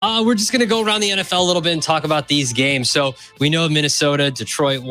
We're just going to go around the NFL a little bit and talk about these games. So we know Detroit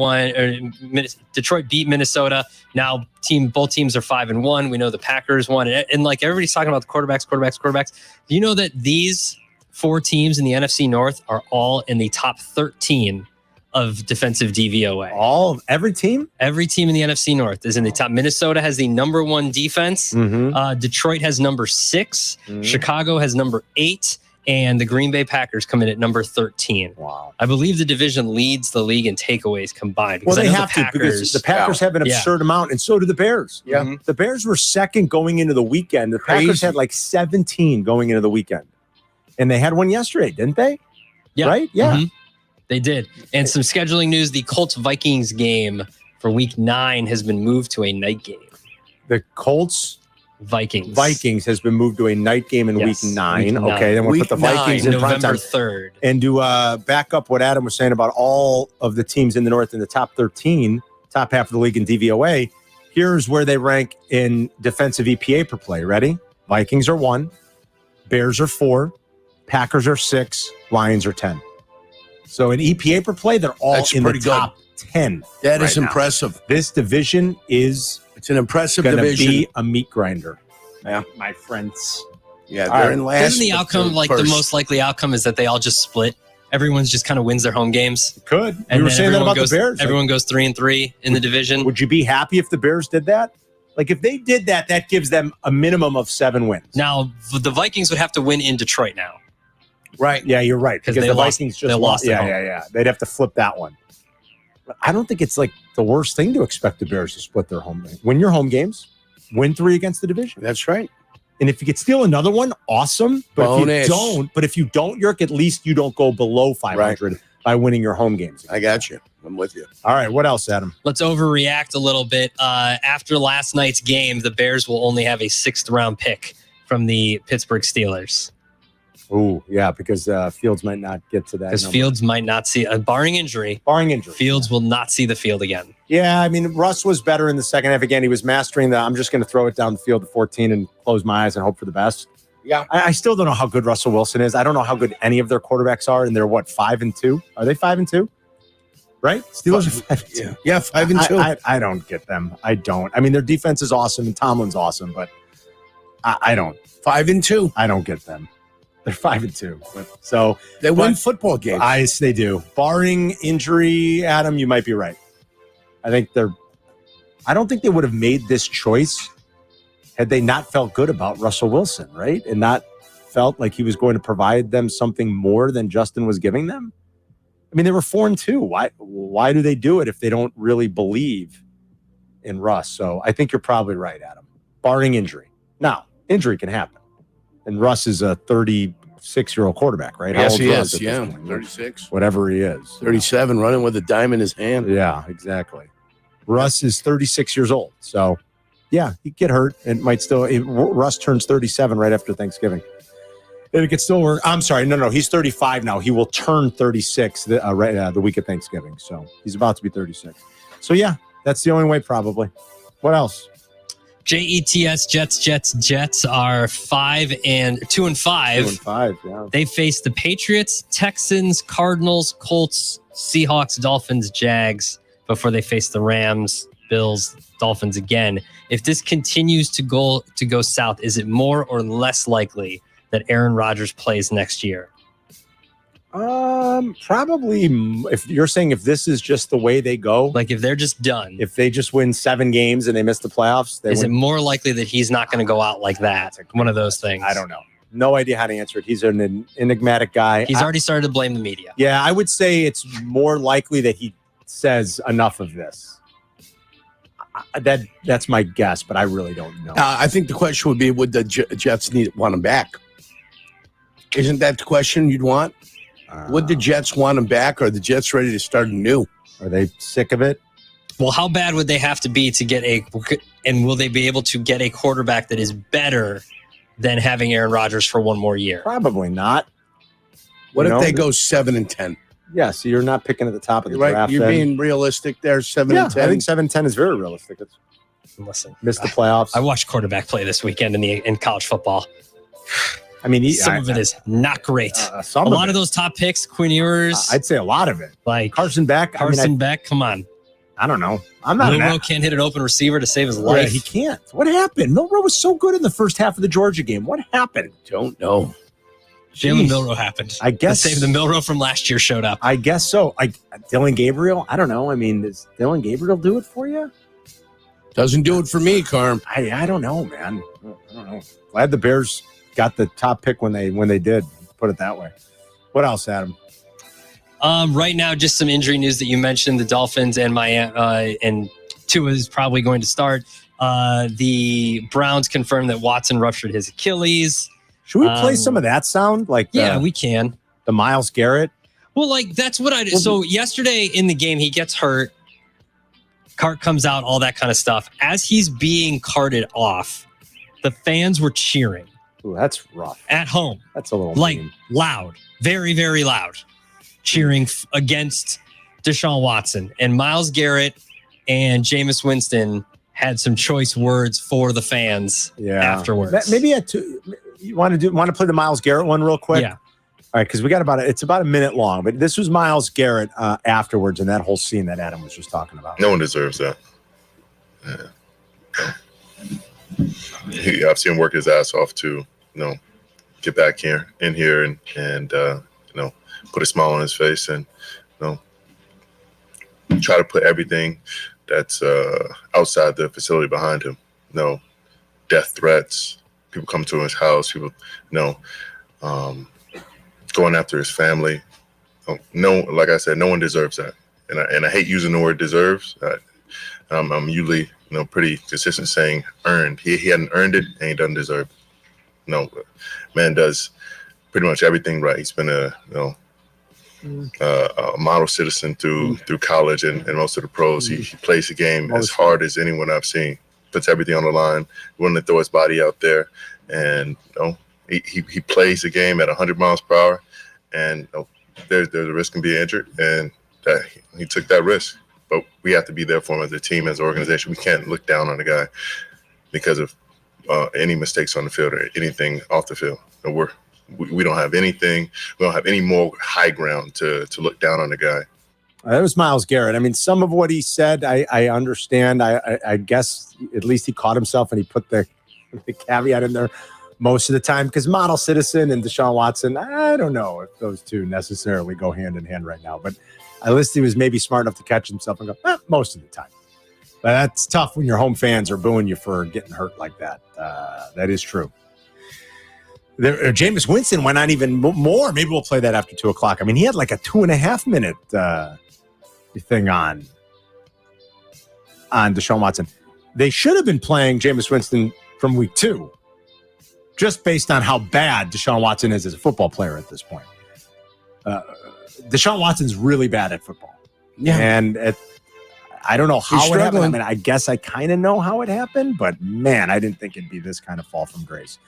beat Minnesota. Now both teams are 5-1. We know the Packers won. And like everybody's talking about the quarterbacks. Do you know that these 4 teams in the NFC North are all in the top 13 of defensive DVOA? Every team? Every team in the NFC North is in the top. Minnesota has the number 1 defense. Detroit has number 6. Chicago has number 8. And the Green Bay Packers come in at number 13. Wow. I believe the division leads the league in takeaways combined. Well, they have to because the Packers have an absurd amount, and so do the Bears. Yeah. The Bears were second going into the weekend. The Packers had like 17 going into the weekend. And they had one yesterday, didn't they? Yeah. Right? Yeah. They did. And some scheduling news, the Colts-Vikings game for Week 9 has been moved to a night game. The Colts... Vikings has been moved to a night game in Week 9. Okay, then we'll put the Vikings in November 3rd. And to back up what Adam was saying about all of the teams in the North in the top 13, top half of the league in DVOA, here's where they rank in defensive EPA per play. Ready? Vikings are 1, Bears are 4, Packers are 6, Lions are 10. So in EPA per play, they're all in the top 10. That is impressive. This division is... It's an impressive division. Be a meat grinder. Yeah, my friends. Yeah, they're in last. Isn't the outcome the most likely outcome is that they all just split? Everyone's just kind of wins their home games. Could. And we were saying that about the Bears. Everyone goes 3-3 in the division. Would you be happy if the Bears did that? Like if they did that, that gives them a minimum of 7 wins. Now the Vikings would have to win in Detroit now. Right. Yeah, you're right. Because the Vikings just lost. Yeah. They'd have to flip that one. I don't think it's like the worst thing to expect the Bears to split their home game. Win your home games, win 3 against the division. That's right. And if you could steal another one, awesome. But if you don't, Yerk, at least you don't go below 500 by winning your home games. I got you. I'm with you. All right. What else, Adam? Let's overreact a little bit. After last night's game, the Bears will only have a 6th round pick from the Pittsburgh Steelers. Oh, yeah, because Fields might not get to that. Because Fields might not see, barring injury, Fields will not see the field again. Yeah, I mean, Russ was better in the second half. Again, he was mastering I'm just going to throw it down the field to 14 and close my eyes and hope for the best. Yeah. I still don't know how good Russell Wilson is. I don't know how good any of their quarterbacks are, and they're, 5-2? Are they 5-2? Right? Steelers are 5-2. Yeah, 5-2. I don't get them. I don't. I mean, their defense is awesome, and Tomlin's awesome, but I don't. 5-2. I don't get them. They're 5-2. So they win football games. They do. Barring injury, Adam, you might be right. I don't think they would have made this choice had they not felt good about Russell Wilson, right? And not felt like he was going to provide them something more than Justin was giving them. I mean, they were 4-2. Why do they do it if they don't really believe in Russ? So I think you're probably right, Adam. Barring injury. Now, injury can happen. And Russ is a 36-year-old quarterback, right? Yes, he is. Yeah, 36. Whatever he is. 37, running with a dime in his hand. Yeah, exactly. Russ is 36 years old. So, yeah, he'd get hurt. It might still. Russ turns 37 right after Thanksgiving. And it could still work. I'm sorry. No. He's 35 now. He will turn 36 the week of Thanksgiving. So, he's about to be 36. So, yeah, that's the only way probably. What else? Jets are 2-5. 2-5, yeah. They face the Patriots, Texans, Cardinals, Colts, Seahawks, Dolphins, Jags before they face the Rams, Bills, Dolphins again. If this continues to go south, is it more or less likely that Aaron Rodgers plays next year? Probably. If you're saying if this is just the way they go, like if they're just done, if they just win 7 games and they miss the playoffs, is it more likely that he's not going to go out like that? One of those things. I don't know. No idea how to answer it. He's an enigmatic guy. He's already started to blame the media. Yeah, I would say it's more likely that he says enough of this. That's my guess, but I really don't know. I think the question would be, would the Jets want him back? Isn't that the question you'd want? Would the Jets want him back, or are the Jets ready to start anew? Are they sick of it? Well, how bad would they have to be to get and will they be able to get a quarterback that is better than having Aaron Rodgers for one more year? Probably not. What if they go 7-10? Yeah, so you're not picking at the top of the draft. You're being realistic there, 7-10. I think 7-10 is very realistic. Listen, missed the playoffs. I watched quarterback play this weekend in college football. I mean, some of it is not great. A lot of those top picks, Quinn Ewers. I'd say a lot of it. Like Carson Beck. Beck, come on. I don't know. I'm not. Milroe can't hit an open receiver to save his life. Right, he can't. What happened? Milroe was so good in the first half of the Georgia game. What happened? Don't know. Jalen Milroe happened. I guess. Save the Milroe from last year showed up. I guess so. Dylan Gabriel. I don't know. I mean, does Dylan Gabriel do it for you? Doesn't do it for me, Carm. I don't know, man. I don't know. Glad the Bears got the top pick when they did. Put it that way. What else, Adam? Right now, just some injury news that you mentioned. The Dolphins and and Tua is probably going to start. The Browns confirmed that Watson ruptured his Achilles. Should we play some of that sound? Yeah, we can. The Myles Garrett. Well, that's what I did. So yesterday in the game, he gets hurt. Cart comes out, all that kind of stuff. As he's being carted off, the fans were cheering. Ooh, that's rough. At home. That's a little mean. Loud. Very, very loud. Cheering against Deshaun Watson. And Myles Garrett and Jameis Winston had some choice words for the fans afterwards. Maybe you want to play the Myles Garrett one real quick? Yeah. All right, because we got it's about a minute long, but this was Myles Garrett afterwards and that whole scene that Adam was just talking about. No one deserves that. I've seen him work his ass off to, get back in here and put a smile on his face and, try to put everything that's outside the facility behind him. Death threats, people come to his house, people, going after his family. No, like I said, no one deserves that. And I hate using the word deserves. I'm usually, pretty consistent saying earned. He hadn't earned it and he doesn't deserve it. No, man does pretty much everything right. He's been a model citizen through college and most of the pros. He plays the game as hard as anyone I've seen. Puts everything on the line, willing to throw his body out there, and he plays the game at 100 miles per hour. And there's a risk of being injured, and that he took that risk. But we have to be there for him as a team, as an organization. We can't look down on the guy because of any mistakes on the field or anything off the field. We don't have anything. We don't have any more high ground to look down on the guy. That was Myles Garrett. I mean, some of what he said, I understand. I guess at least he caught himself and he put the caveat in there most of the time, because model citizen and Deshaun Watson, I don't know if those two necessarily go hand in hand right now. But at least he was maybe smart enough to catch himself and go, most of the time. But that's tough when your home fans are booing you for getting hurt like that. That is true. Jameis Winston went on even more. Maybe we'll play that after 2:00. I mean, he had like a 2.5 minute thing on Deshaun Watson. They should have been playing Jameis Winston from week 2, just based on how bad Deshaun Watson is as a football player at this point. Deshaun Watson's really bad at football. Yeah. And I don't know how it happened. I mean, I guess I kind of know how it happened, but man, I didn't think it'd be this kind of fall from grace.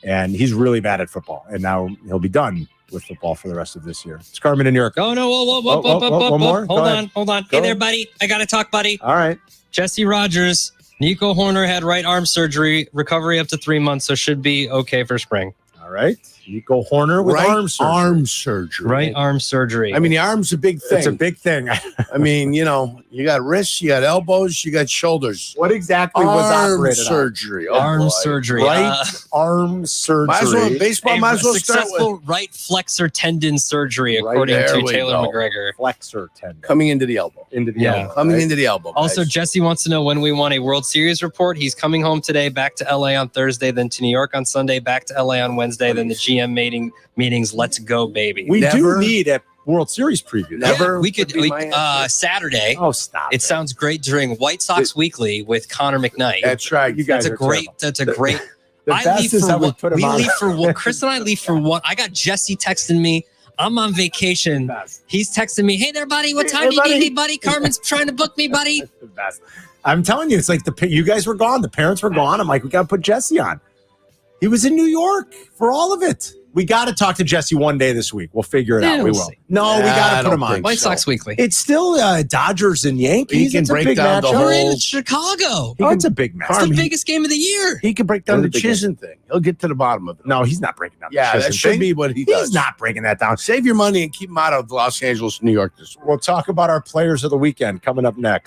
And he's really bad at football. And now he'll be done with football for the rest of this year. It's Carmen and Jurko. Oh, no. Whoa. One more? Hold on. Hey there, buddy. I got to talk, buddy. All right. Jesse Rodgers. Nico Horner had right arm surgery. Recovery up to 3 months, so should be okay for spring. All right. Nico Horner with arm surgery. Right arm surgery. I mean, the arm's a big thing. It's a big thing. I mean, you got wrists, you got elbows, you got shoulders. What exactly was operated surgery? on? Arm surgery. Right arm surgery. Might as well start successful with right flexor tendon surgery, according to Taylor McGregor. Flexor tendon. Coming into the elbow. Into the elbow. Coming into the elbow. Also, guys. Jesse wants to know when we want a World Series report. He's coming home today, back to LA on Thursday, then to New York on Sunday, back to LA on Wednesday, then the GM meetings. Let's go, baby. We do need a World Series preview. We could Saturday. Oh, stop! It sounds great during White Sox Weekly with Connor McKnight. That's right. You guys That's a great. I leave for Chris and I leave for one. I got Jesse texting me. I'm on vacation. He's texting me, "Hey there, buddy. What time do you need me, buddy? Carmen's trying to book me, buddy." The best. I'm telling you, it's like you guys were gone. The parents were gone. I'm like, we got to put Jesse on. He was in New York for all of it. We got to talk to Jesse one day this week. We'll figure it out. We we'll will. see. No, we got to put him on. White Sox Weekly. It's still Dodgers and Yankees. He can It's a break big down the matchup. whole- We're in Chicago. Oh, it's a big match. It's the biggest game of the year. He can break down the It's a big Chisholm thing. He'll get to the bottom of it. No, he's not breaking down. Yeah, the that Chisholm should thing. be what he does. He's not breaking that down. Save your money and keep him out of Los Angeles, New York this week. We'll talk about our players of the weekend coming up next.